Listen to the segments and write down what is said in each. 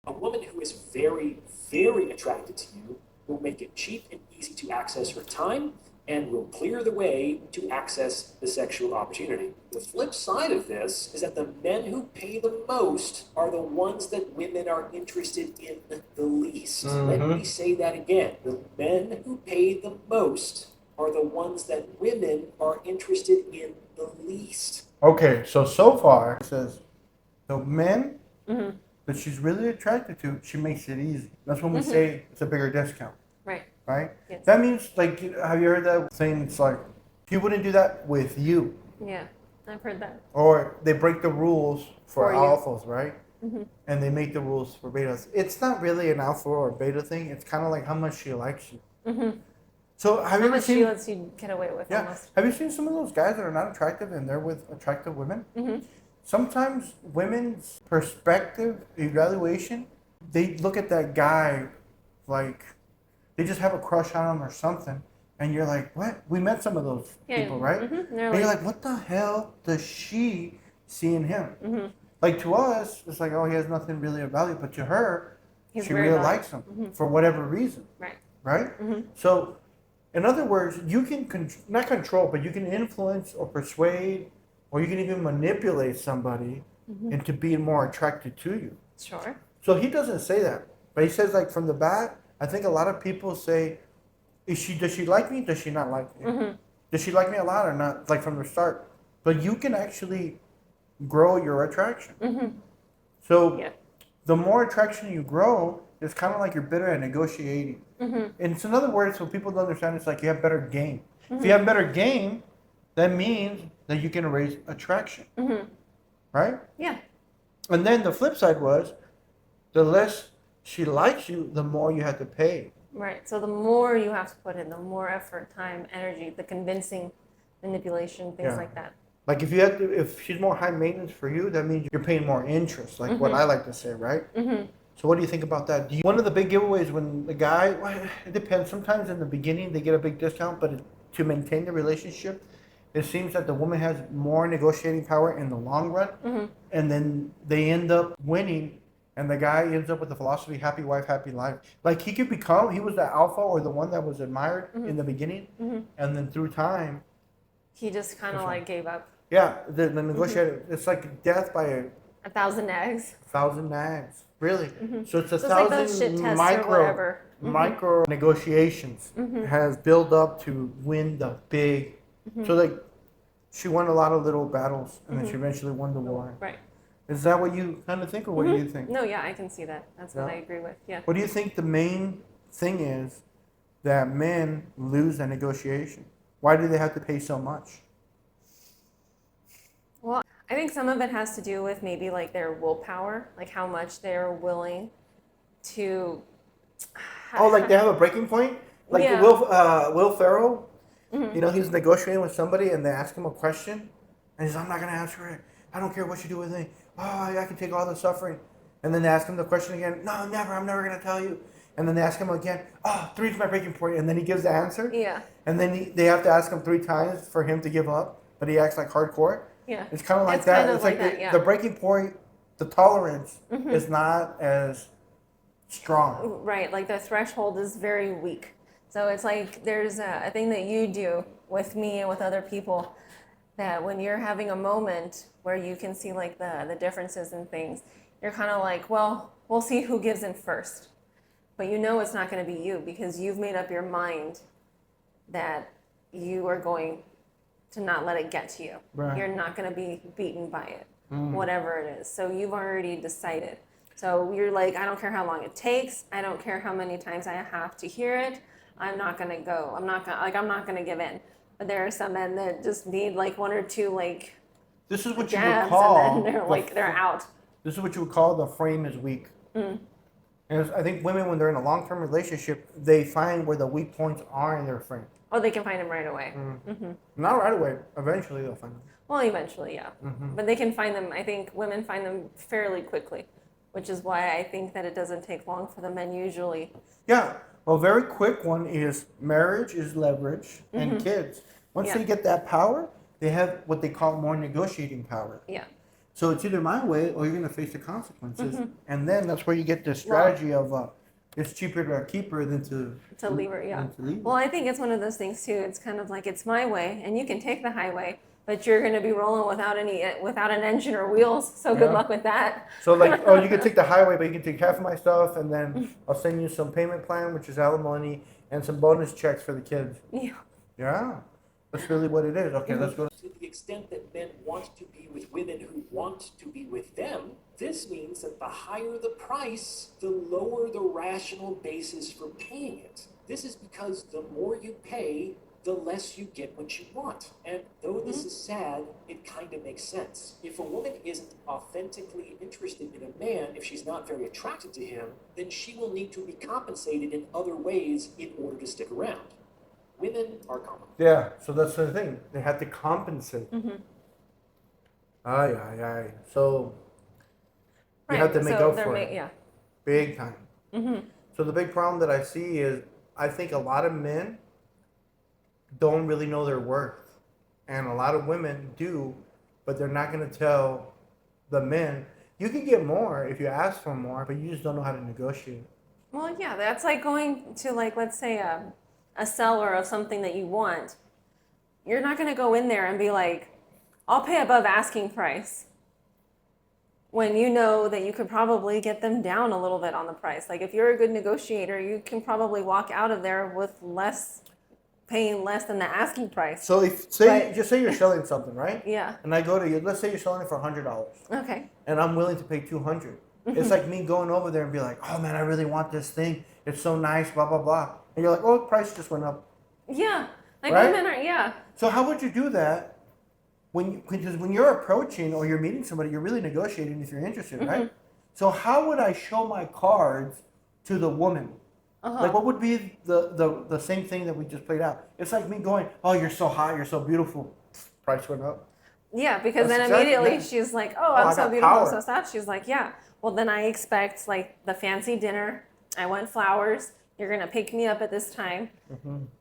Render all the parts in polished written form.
A woman who is very, very attracted to you will make it cheap and easy to access her time and will clear the way to access the sexual opportunity. The flip side of this is that the men who pay the most are the ones that women are interested in the least. Let me say that again. The men who pay the most are the ones that women are interested in the least. Okay, so far it says the men that she's really attracted to, she makes it easy. That's when we say it's a bigger discount. Right? Yes. That means, like, have you heard that saying? It's like, he wouldn't do that with you. Yeah, I've heard that. Or they break the rules for you. alphas, right? And they make the rules for betas. It's not really an alpha or beta thing. It's kind of like how much she likes you. So have you How ever much she seen? lets you get away with almost. Have you seen some of those guys that are not attractive and they're with attractive women? Sometimes women's perspective evaluation, they look at that guy like they just have a crush on him or something, and you're like, what? We met some of those people, right? And you're like, what the hell does she see in him? Like, to us, it's like, oh, he has nothing really of value, but to her, she really likes him for whatever reason, right? So, in other words, you can not control, but you can influence or persuade, or you can even manipulate somebody into being more attracted to you. Sure. So he doesn't say that, but he says, like, from the bat, I think a lot of people say, does she like me? Does she not like me? Does she like me a lot or not? Like, from the start. But you can actually grow your attraction. So the more attraction you grow, it's kind of like you're better at negotiating. And it's another word, so people don't understand, it's like you have better game. If you have better game, that means that you can raise attraction. Right? Yeah. And then the flip side was, the less she likes you, the more you have to pay. Right. So the more you have to put in, the more effort, time, energy, the convincing, manipulation, things like that. Like if she's more high maintenance for you, that means you're paying more interest, like what I like to say, right? So what do you think about that? One of the big giveaways when the guy, well, it depends. Sometimes in the beginning they get a big discount, but to maintain the relationship, it seems that the woman has more negotiating power in the long run, and then they end up winning. And the guy ends up with the philosophy, happy wife, happy life. Like he was the alpha or the one that was admired in the beginning. And then through time. He just kind of like gave up. Yeah, the negotiator, it's like death by a thousand nags. 1,000 nags, really. So it's a So thousand like those shit tests or whatever. micro negotiations has built up to win the big. So like she won a lot of little battles and then she eventually won the war. Right. Is that what you kind of think, or what do you think? No, yeah, I can see that. That's what I agree with. Yeah. What do you think the main thing is that men lose a negotiation? Why do they have to pay so much? Well, I think some of it has to do with maybe like their willpower, like how much they're willing to. Oh, like they have a breaking point? Like Yeah. Will Ferrell, you know, he's negotiating with somebody and they ask him a question and he's like, I'm not going to answer it. I don't care what you do with me. Oh, I can take all the suffering. And then they ask him the question again. No, never. I'm never going to tell you. And then they ask him again. Oh, 3 is my breaking point. And then he gives the answer. Yeah. And then they have to ask him 3 times for him to give up. But he acts like hardcore. Yeah. It's kind of like It's that. kind of It's like like that, yeah. the breaking point, the tolerance is not as strong. Right. Like the threshold is very weak. So it's like there's a thing that you do with me and with other people that when you're having a moment where you can see like the differences in things, you're kind of like, well, we'll see who gives in first. But you know it's not going to be you because you've made up your mind that you are going to not let it get to you. Right. You're not going to be beaten by it, whatever it is. So you've already decided. So you're like, I don't care how long it takes. I don't care how many times I have to hear it. I'm not going to go. I'm not going to give in. But there are some men that just need like 1 or 2 like This is what you would jabs call. and then they're out. This is what you would call the frame is weak. And I think women, when they're in a long-term relationship, they find where the weak points are in their frame. Oh, they can find them right away. Not right away. Eventually, they'll find them. Well, eventually, yeah. But they can find them. I think women find them fairly quickly, which is why I think that it doesn't take long for the men usually. Yeah. Well, a very quick one is marriage is leverage and kids. Once they get that power, they have what they call more negotiating power. Yeah. So it's either my way or you're going to face the consequences. And then that's where you get the strategy of it's cheaper to keep her than to leave her, yeah. than to leave her. Well, I think it's one of those things too. It's kind of like it's my way, and you can take the highway, but you're going to be rolling without an engine or wheels. So good luck with that. So like, oh, you can take the highway, but you can take half of my stuff, and then I'll send you some payment plan, which is alimony, and some bonus checks for the kids. Yeah. Yeah, that's really what it is. Okay, let's go. To the extent that men want to be with women who want to be with them, this means that the higher the price, the lower the rational basis for paying it. This is because the more you pay, the less you get what you want. And though this is sad, it kind of makes sense. If a woman isn't authentically interested in a man, if she's not very attracted to him, then she will need to be compensated in other ways in order to stick around. Women are common. Yeah, so that's the thing. They have to compensate. Aye, aye, aye. So you have to make up for it. Yeah. Big time. So the big problem that I see is I think a lot of men don't really know their worth. And a lot of women do, but they're not going to tell the men. You can get more if you ask for more, but you just don't know how to negotiate. Well, yeah, that's like going to, like, let's say a seller of something that you want. You're not going to go in there and be like, I'll pay above asking price, when you know that you could probably get them down a little bit on the price. Like if you're a good negotiator, you can probably walk out of there with paying less than the asking price. So just say you're selling something, right? Yeah. And I go to you, let's say you're selling it for $100. Okay. And I'm willing to pay $200. It's like me going over there and be like, oh man, I really want this thing. It's so nice, blah, blah, blah. And you're like, oh, the price just went up. Yeah. Like right? women are, yeah. So how would you do that? Because when you're approaching or you're meeting somebody, you're really negotiating if you're interested, right? So how would I show my cards to the woman? Like what would be the same thing that we just played out? It's like me going, oh, you're so hot, you're so beautiful. Price went up. Yeah, because That's then exactly, immediately yeah. she's like, oh, I'm I so got beautiful, power. so stuff. She's like, yeah. Well, then I expect like the fancy dinner. I want flowers. You're gonna pick me up at this time,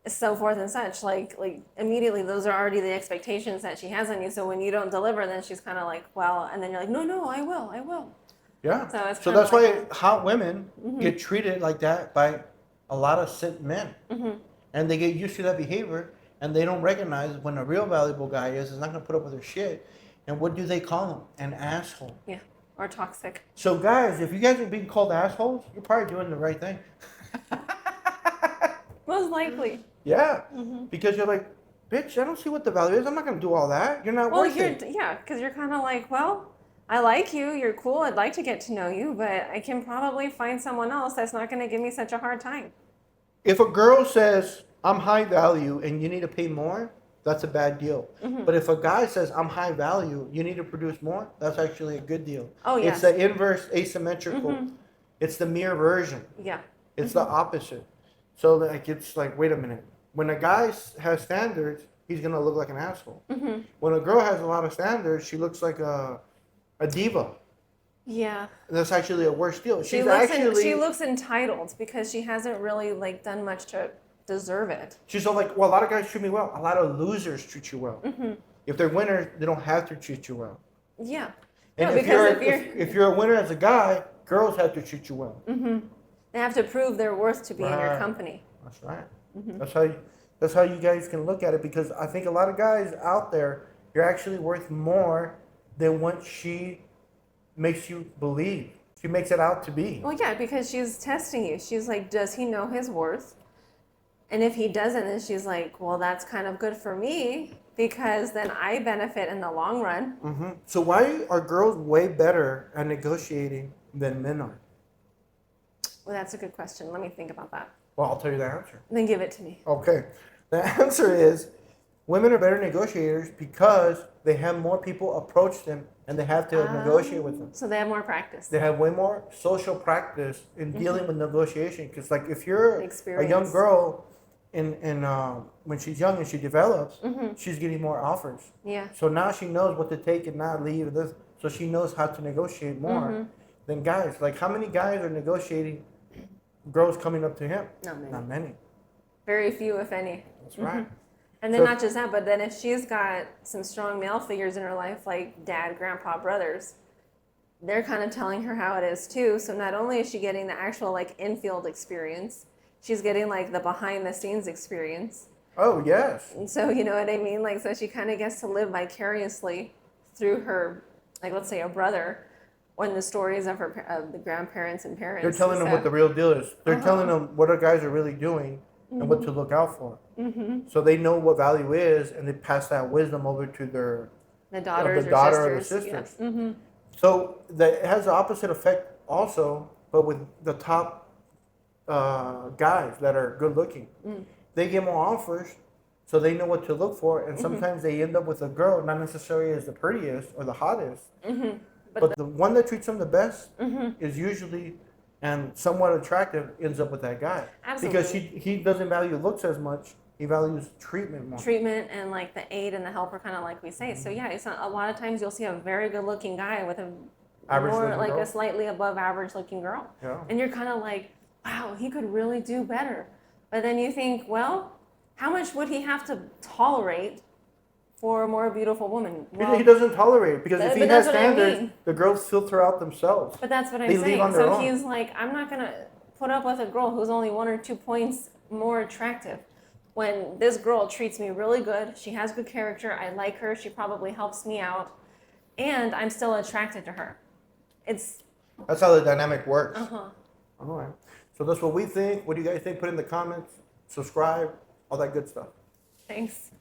so forth and such. Like immediately, those are already the expectations that she has on you. So when you don't deliver, then she's kind of like, well, and then you're like, no, I will. Yeah. So it's So kinda that's like why hot women get treated like that by a lot of simp men. And they get used to that behavior, and they don't recognize when a real valuable guy is not going to put up with their shit. And what do they call him? An asshole. Yeah, or toxic. So guys, if you guys are being called assholes, you're probably doing the right thing. Most likely. Yeah. Because you're like, bitch, I don't see what the value is. I'm not going to do all that. You're not Well, worth it. yeah, because you're kind of like, well, I like you. You're cool. I'd like to get to know you, but I can probably find someone else that's not going to give me such a hard time. If a girl says, I'm high value and you need to pay more, that's a bad deal. But if a guy says, I'm high value, you need to produce more, that's actually a good deal. Oh, yes. It's the inverse asymmetrical. It's the mirror version. Yeah. It's the opposite. So like it's like, wait a minute. When a guy has standards, he's going to look like an asshole. When a girl has a lot of standards, she looks like a diva. Yeah. That's actually a worse deal. She looks entitled because she hasn't really like done much to deserve it. She's all like, well, a lot of guys treat me well. A lot of losers treat you well. If they're winners, they don't have to treat you well. Yeah. And No, if you're a winner as a guy, girls have to treat you well. They have to prove their worth to be in your Right. company. That's right. That's how you guys can look at it, because I think a lot of guys out there, you're actually worth more than what she makes you believe. She makes it out to be. Well, yeah, because she's testing you. She's like, does he know his worth? And if he doesn't, then she's like, well, that's kind of good for me because then I benefit in the long run. So why are girls way better at negotiating than men are? Well, that's a good question. Let me think about that. Well, I'll tell you the answer. Then give it to me. Okay. The answer is women are better negotiators because they have more people approach them and they have to negotiate with them. So they have more practice. They have way more social practice in dealing with negotiation. Because like if you're a young Experience. girl when she's young and she develops, she's getting more offers. Yeah. So now she knows what to take and not leave. This, so she knows how to negotiate more than guys. Like how many guys are negotiating girls coming up to him? Not many. Not many. Very few, if any. That's right. And then So- not just that, but then if she's got some strong male figures in her life, like dad, grandpa, brothers, they're kind of telling her how it is too. So not only is she getting the actual like infield experience, she's getting like the behind the scenes experience. Oh, yes. And so, you know what I mean? Like, so she kind of gets to live vicariously through her, like, let's say a brother, or in the stories of of the grandparents and parents. They're telling them So- what the real deal is. They're Uh-huh. telling them what our guys are really doing and what to look out for. Mm-hmm. So they know what value is, and they pass that wisdom over to their The daughters the or daughter or the sisters. sisters. Yeah. Mm-hmm. So it has the opposite effect also, but with the top guys that are good looking. They get more offers, so they know what to look for, and sometimes they end up with a girl, not necessarily as the prettiest or the hottest, but the one that treats them the best is usually, and somewhat attractive, ends up with that guy. Because Absolutely. he doesn't value looks as much, he values treatment more. Treatment and like the aid and the helper, kind of like we say. So yeah, it's not, a lot of times you'll see a very good-looking guy with a Average more looking like girl. a slightly above average-looking girl, Yeah. and you're kind of like, wow, he could really do better. But then you think, well, how much would he have to tolerate for a more beautiful woman? Well, He doesn't tolerate it, because if But he has that's what I standards, mean. the girls filter out themselves. But that's what I'm They leave saying. on their So own. he's like, I'm not gonna put up with a girl who's only 1 or 2 points more attractive. When this girl treats me really good, she has good character, I like her, she probably helps me out, and I'm still attracted to her. It's That's how the dynamic works. uh-huh. All right. So that's what we think. What do you guys think? Put in the comments. Subscribe. All that good stuff. Thanks.